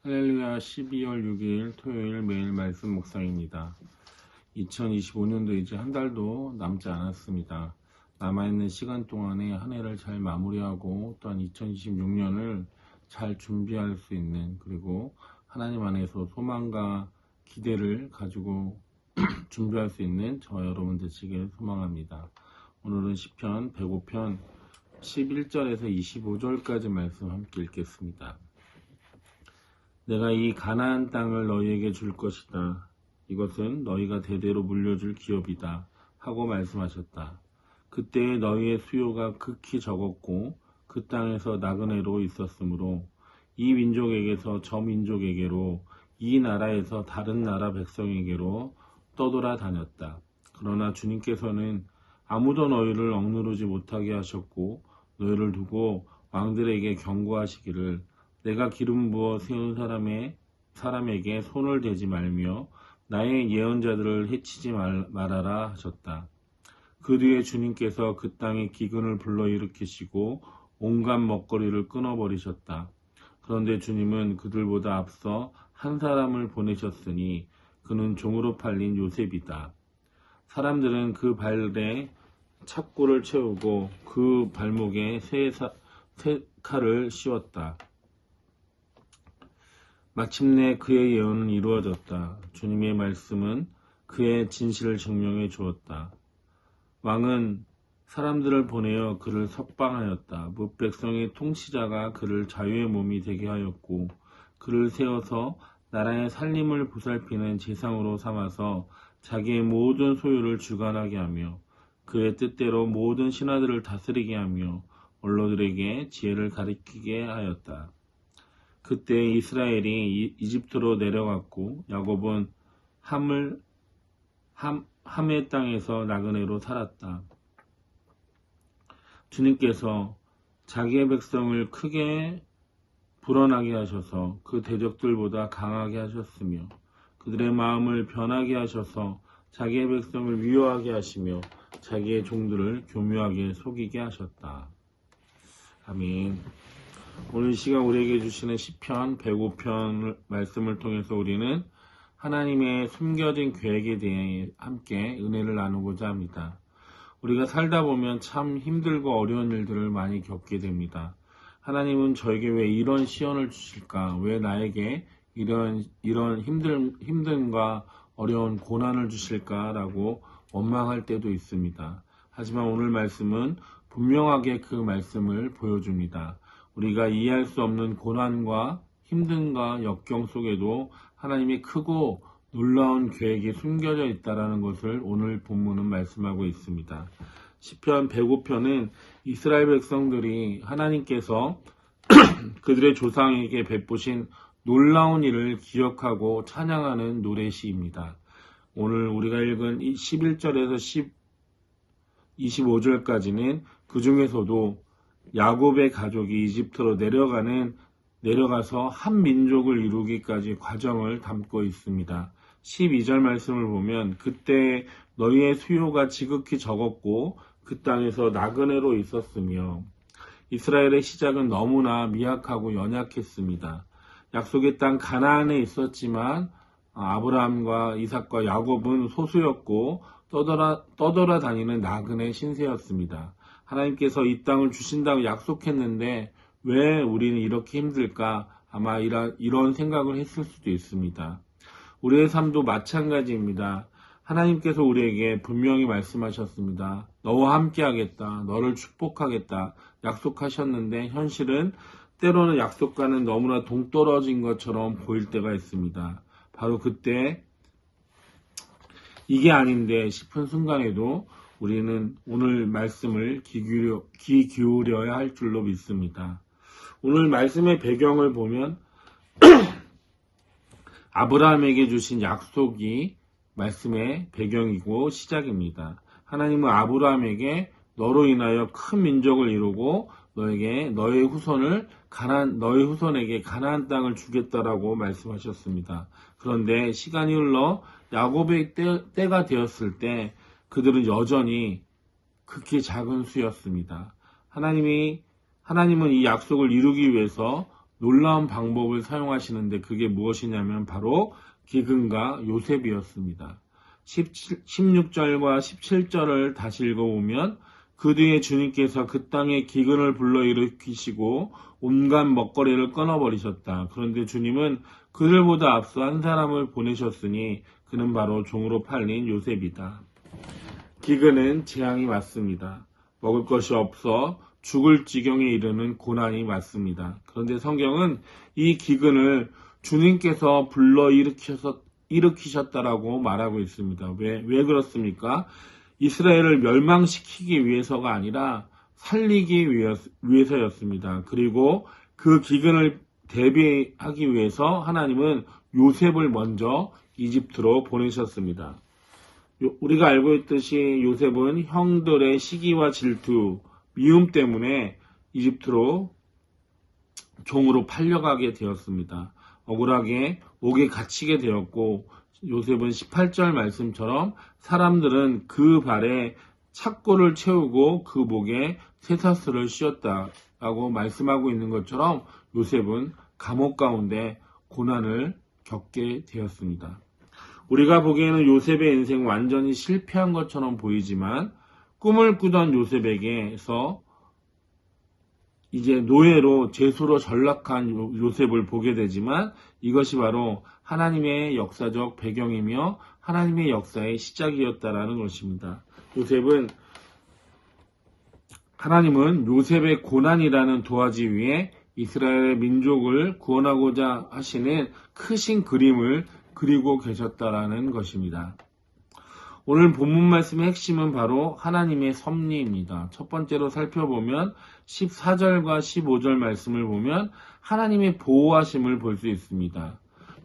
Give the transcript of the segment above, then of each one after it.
할렐루야. 12월 6일 토요일 매일 말씀 묵상입니다. 2025년도 이제 한 달도 남지 않았습니다. 남아있는 시간 동안에 한 해를 잘 마무리하고 또한 2026년을 잘 준비할 수 있는, 그리고 하나님 안에서 소망과 기대를 가지고 준비할 수 있는 저와 여러분 되시길 소망합니다. 오늘은 시편 105편 11절에서 25절까지 말씀 함께 읽겠습니다. 내가 이 가나안 땅을 너희에게 줄 것이다. 이것은 너희가 대대로 물려줄 기업이다. 하고 말씀하셨다. 그때에 너희의 수요가 극히 적었고 그 땅에서 나그네로 있었으므로 이 민족에게서 저 민족에게로, 이 나라에서 다른 나라 백성에게로 떠돌아 다녔다. 그러나 주님께서는 아무도 너희를 억누르지 못하게 하셨고 너희를 두고 왕들에게 경고하시기를 내가 기름 부어 세운 사람에게 손을 대지 말며 나의 예언자들을 해치지 말아라 하셨다. 그 뒤에 주님께서 그 땅에 기근을 불러일으키시고 온갖 먹거리를 끊어버리셨다. 그런데 주님은 그들보다 앞서 한 사람을 보내셨으니 그는 종으로 팔린 요셉이다. 사람들은 그 발에 찹고를 채우고 그 발목에 새 칼을 씌웠다. 마침내 그의 예언은 이루어졌다. 주님의 말씀은 그의 진실을 증명해 주었다. 왕은 사람들을 보내어 그를 석방하였다. 뭇백성의 통치자가 그를 자유의 몸이 되게 하였고 그를 세워서 나라의 살림을 보살피는 제상으로 삼아서 자기의 모든 소유를 주관하게 하며 그의 뜻대로 모든 신하들을 다스리게 하며 원로들에게 지혜를 가르치게 하였다. 그때 이스라엘이 이집트로 내려갔고 야곱은 함의 땅에서 나그네로 살았다. 주님께서 자기의 백성을 크게 불어나게 하셔서 그 대적들보다 강하게 하셨으며 그들의 마음을 변하게 하셔서 자기의 백성을 미워하게 하시며 자기의 종들을 교묘하게 속이게 하셨다. 아멘. 오늘 시간 우리에게 주시는 시편 105편 말씀을 통해서 우리는 하나님의 숨겨진 계획에 대해 함께 은혜를 나누고자 합니다. 우리가 살다 보면 참 힘들고 어려운 일들을 많이 겪게 됩니다. 하나님은 저에게 왜 이런 시련을 주실까? 왜 나에게 이런 힘듦과 어려운 고난을 주실까라고 원망할 때도 있습니다. 하지만 오늘 말씀은 분명하게 그 말씀을 보여줍니다. 우리가 이해할 수 없는 고난과 힘듦과 역경 속에도 하나님의 크고 놀라운 계획이 숨겨져 있다는 것을 오늘 본문은 말씀하고 있습니다. 시편 105편은 이스라엘 백성들이 하나님께서 그들의 조상에게 베푸신 놀라운 일을 기억하고 찬양하는 노래시입니다. 오늘 우리가 읽은 11절에서 25절까지는 그 중에서도 야곱의 가족이 이집트로 내려가서 한 민족을 이루기까지 과정을 담고 있습니다. 12절 말씀을 보면 그때 너희의 수요가 지극히 적었고 그 땅에서 나그네로 있었으며, 이스라엘의 시작은 너무나 미약하고 연약했습니다. 약속의 땅 가나안에 있었지만 아브라함과 이삭과 야곱은 소수였고 떠돌아 다니는 나그네 신세였습니다. 하나님께서 이 땅을 주신다고 약속했는데 왜 우리는 이렇게 힘들까? 아마 이런 생각을 했을 수도 있습니다. 우리의 삶도 마찬가지입니다. 하나님께서 우리에게 분명히 말씀하셨습니다. 너와 함께 하겠다. 너를 축복하겠다. 약속하셨는데 현실은 때로는 약속과는 너무나 동떨어진 것처럼 보일 때가 있습니다. 바로 그때 이게 아닌데 싶은 순간에도 우리는 오늘 말씀을 귀 기울여야 할 줄로 믿습니다. 오늘 말씀의 배경을 보면 아브라함에게 주신 약속이 말씀의 배경이고 시작입니다. 하나님은 아브라함에게 너로 인하여 큰 민족을 이루고 너의 후손에게 가나안 땅을 주겠다라고 말씀하셨습니다. 그런데 시간이 흘러 야곱의 때가 되었을 때 그들은 여전히 극히 작은 수였습니다. 하나님은 이 약속을 이루기 위해서 놀라운 방법을 사용하시는데 그게 무엇이냐면 바로 기근과 요셉이었습니다. 16절과 17절을 다시 읽어보면 그 뒤에 주님께서 그 땅에 기근을 불러일으키시고 온갖 먹거리를 끊어버리셨다. 그런데 주님은 그들보다 앞서 한 사람을 보내셨으니 그는 바로 종으로 팔린 요셉이다. 기근은 재앙이 맞습니다. 먹을 것이 없어 죽을 지경에 이르는 고난이 맞습니다. 그런데 성경은 이 기근을 주님께서 일으키셨다라고 말하고 있습니다. 왜 그렇습니까? 이스라엘을 멸망시키기 위해서가 아니라 살리기 위해서였습니다. 그리고 그 기근을 대비하기 위해서 하나님은 요셉을 먼저 이집트로 보내셨습니다. 우리가 알고 있듯이 요셉은 형들의 시기와 질투, 미움 때문에 이집트로 종으로 팔려가게 되었습니다. 억울하게 옥에 갇히게 되었고 요셉은 18절 말씀처럼 사람들은 그 발에 착고를 채우고 그 목에 쇠사슬을 씌웠다라고 말씀하고 있는 것처럼 요셉은 감옥 가운데 고난을 겪게 되었습니다. 우리가 보기에는 요셉의 인생 완전히 실패한 것처럼 보이지만 꿈을 꾸던 요셉에게서 이제 노예로 제수로 전락한 요셉을 보게 되지만 이것이 바로 하나님의 역사적 배경이며 하나님의 역사의 시작이었다라는 것입니다. 하나님은 요셉의 고난이라는 도화지 위에 이스라엘의 민족을 구원하고자 하시는 크신 그림을 그리고 계셨다라는 것입니다. 오늘 본문 말씀의 핵심은 바로 하나님의 섭리입니다. 첫 번째로 살펴보면 14절과 15절 말씀을 보면 하나님의 보호하심을 볼 수 있습니다.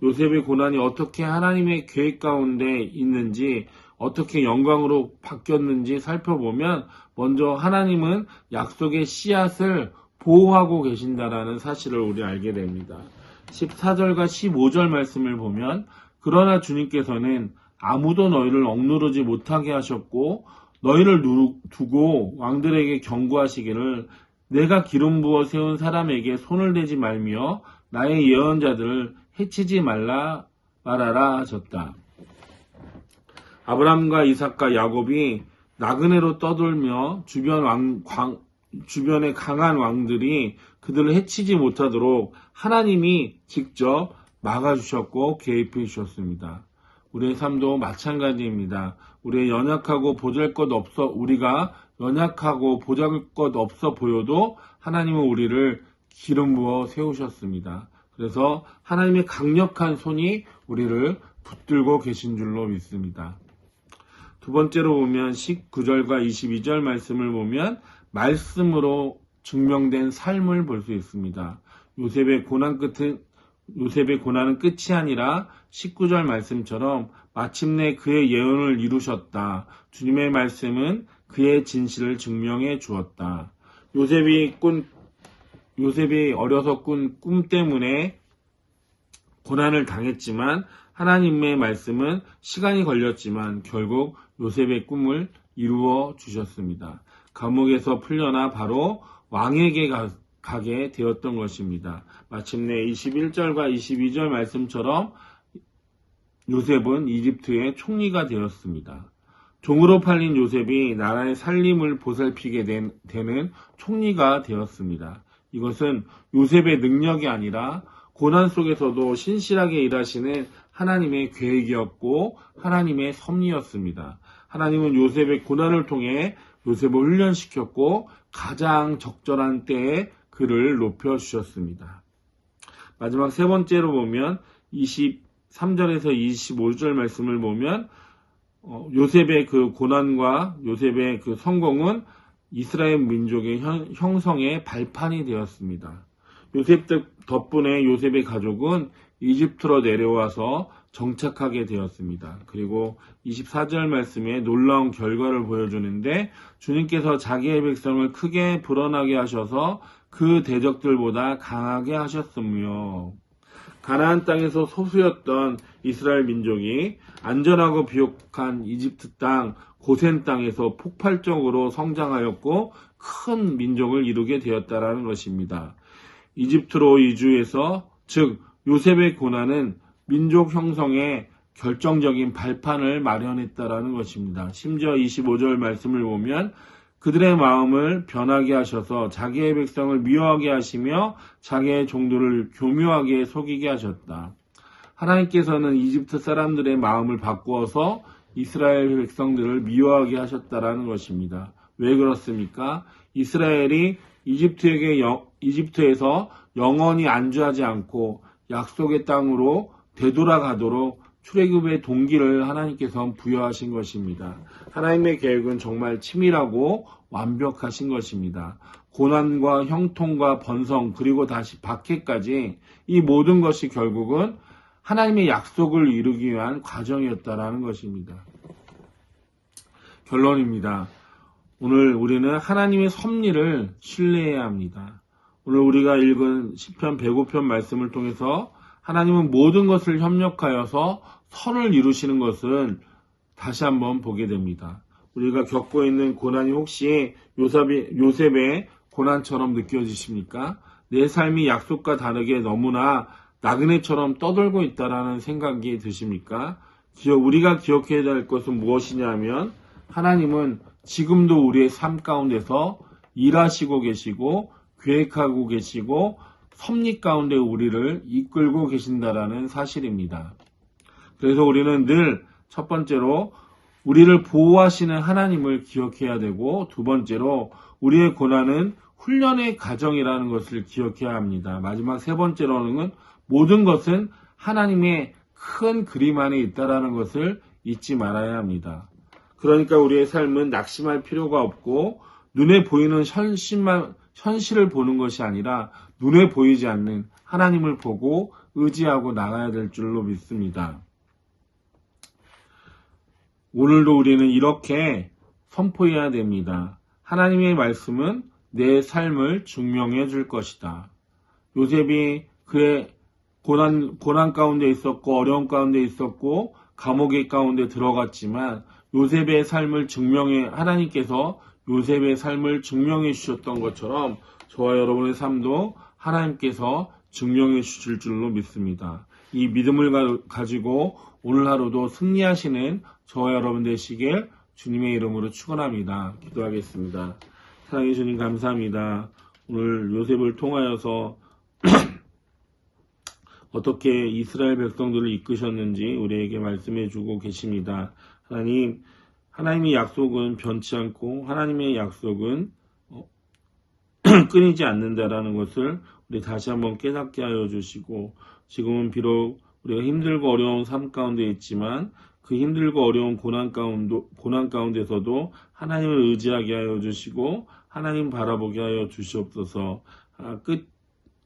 요셉의 고난이 어떻게 하나님의 계획 가운데 있는지, 어떻게 영광으로 바뀌었는지 살펴보면 먼저 하나님은 약속의 씨앗을 보호하고 계신다라는 사실을 우리 알게 됩니다. 14절과 15절 말씀을 보면 그러나 주님께서는 아무도 너희를 억누르지 못하게 하셨고 너희를 두고 왕들에게 경고하시기를 내가 기름 부어 세운 사람에게 손을 대지 말며 나의 예언자들을 해치지 말아라 하셨다. 아브라함과 이삭과 야곱이 나그네로 떠돌며 주변의 강한 왕들이 그들을 해치지 못하도록 하나님이 직접 막아주셨고 개입해 주셨습니다. 우리의 삶도 마찬가지입니다. 우리가 연약하고 보잘것 없어 보여도 하나님은 우리를 기름 부어 세우셨습니다. 그래서 하나님의 강력한 손이 우리를 붙들고 계신 줄로 믿습니다. 두 번째로 보면 19절과 22절 말씀을 보면 말씀으로 증명된 삶을 볼 수 있습니다. 요셉의 고난은 끝이 아니라 19절 말씀처럼 마침내 그의 예언을 이루셨다. 주님의 말씀은 그의 진실을 증명해 주었다. 요셉이 어려서 꾼 꿈 때문에 고난을 당했지만 하나님의 말씀은 시간이 걸렸지만 결국 요셉의 꿈을 이루어 주셨습니다. 감옥에서 풀려나 바로 왕에게 가게 되었던 것입니다. 마침내 21절과 22절 말씀처럼 요셉은 이집트의 총리가 되었습니다. 종으로 팔린 요셉이 나라의 살림을 보살피게 되는 총리가 되었습니다. 이것은 요셉의 능력이 아니라 고난 속에서도 신실하게 일하시는 하나님의 계획이었고 하나님의 섭리였습니다. 하나님은 요셉의 고난을 통해 요셉을 훈련시켰고 가장 적절한 때에 그를 높여주셨습니다. 마지막 세 번째로 보면 23절에서 25절 말씀을 보면 요셉의 그 고난과 요셉의 그 성공은 이스라엘 민족의 형성의 발판이 되었습니다. 요셉 덕분에 요셉의 가족은 이집트로 내려와서 정착하게 되었습니다. 그리고 24절 말씀에 놀라운 결과를 보여주는데 주님께서 자기의 백성을 크게 불어나게 하셔서 그 대적들보다 강하게 하셨으며 가나안 땅에서 소수였던 이스라엘 민족이 안전하고 비옥한 이집트 땅 고센 땅에서 폭발적으로 성장하였고 큰 민족을 이루게 되었다라는 것입니다. 이집트로 이주해서, 즉 요셉의 고난은 민족 형성의 결정적인 발판을 마련했다라는 것입니다. 심지어 25절 말씀을 보면 그들의 마음을 변하게 하셔서 자기의 백성을 미워하게 하시며 자기의 종들을 교묘하게 속이게 하셨다. 하나님께서는 이집트 사람들의 마음을 바꾸어서 이스라엘 백성들을 미워하게 하셨다라는 것입니다. 왜 그렇습니까? 이스라엘이 이집트에서 영원히 안주하지 않고 약속의 땅으로 되돌아가도록 출애굽의 동기를 하나님께서 부여하신 것입니다. 하나님의 계획은 정말 치밀하고 완벽하신 것입니다. 고난과 형통과 번성 그리고 다시 박해까지 이 모든 것이 결국은 하나님의 약속을 이루기 위한 과정이었다라는 것입니다. 결론입니다. 오늘 우리는 하나님의 섭리를 신뢰해야 합니다. 오늘 우리가 읽은 시편 105편 말씀을 통해서 하나님은 모든 것을 협력하여서 선을 이루시는 것을 다시 한번 보게 됩니다. 우리가 겪고 있는 고난이 혹시 요셉의 고난처럼 느껴지십니까? 내 삶이 약속과 다르게 너무나 나그네처럼 떠돌고 있다라는 생각이 드십니까? 우리가 기억해야 될 것은 무엇이냐면 하나님은 지금도 우리의 삶 가운데서 일하시고 계시고 계획하고 계시고 섭리 가운데 우리를 이끌고 계신다라는 사실입니다. 그래서 우리는 늘 첫 번째로 우리를 보호하시는 하나님을 기억해야 되고 두 번째로 우리의 고난은 훈련의 과정이라는 것을 기억해야 합니다. 마지막 세 번째로는 모든 것은 하나님의 큰 그림 안에 있다라는 것을 잊지 말아야 합니다. 그러니까 우리의 삶은 낙심할 필요가 없고 눈에 보이는 현실을 보는 것이 아니라 눈에 보이지 않는 하나님을 보고 의지하고 나가야 될 줄로 믿습니다. 오늘도 우리는 이렇게 선포해야 됩니다. 하나님의 말씀은 내 삶을 증명해 줄 것이다. 요셉이 그의 고난 가운데 있었고 어려움 가운데 있었고 감옥의 가운데 들어갔지만 하나님께서 요셉의 삶을 증명해 주셨던 것처럼 저와 여러분의 삶도 하나님께서 증명해 주실 줄로 믿습니다. 이 믿음을 가지고 오늘 하루도 승리하시는 저와 여러분 되시길 주님의 이름으로 축원합니다. 기도하겠습니다. 사랑해 주님 감사합니다. 오늘 요셉을 통하여서 어떻게 이스라엘 백성들을 이끄셨는지 우리에게 말씀해 주고 계십니다. 하나님의 약속은 변치 않고 하나님의 약속은 끊이지 않는다라는 것을 우리 다시 한번 깨닫게 하여 주시고 지금은 비록 우리가 힘들고 어려운 삶 가운데 있지만 그 힘들고 어려운 고난 가운데서도 하나님을 의지하게 하여 주시고 하나님 바라보게 하여 주시옵소서.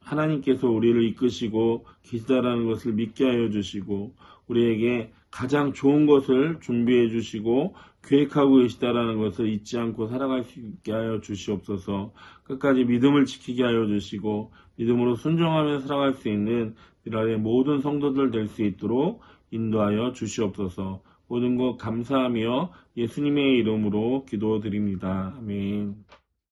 하나님께서 우리를 이끄시고 계시다라는 것을 믿게 하여 주시고 우리에게 가장 좋은 것을 준비해 주시고 계획하고 계시다라는 것을 잊지 않고 살아갈 수 있게 하여 주시옵소서. 끝까지 믿음을 지키게 하여 주시고 믿음으로 순종하며 살아갈 수 있는 이날의 모든 성도들 될 수 있도록 인도하여 주시옵소서. 모든 것 감사하며 예수님의 이름으로 기도드립니다. 아멘.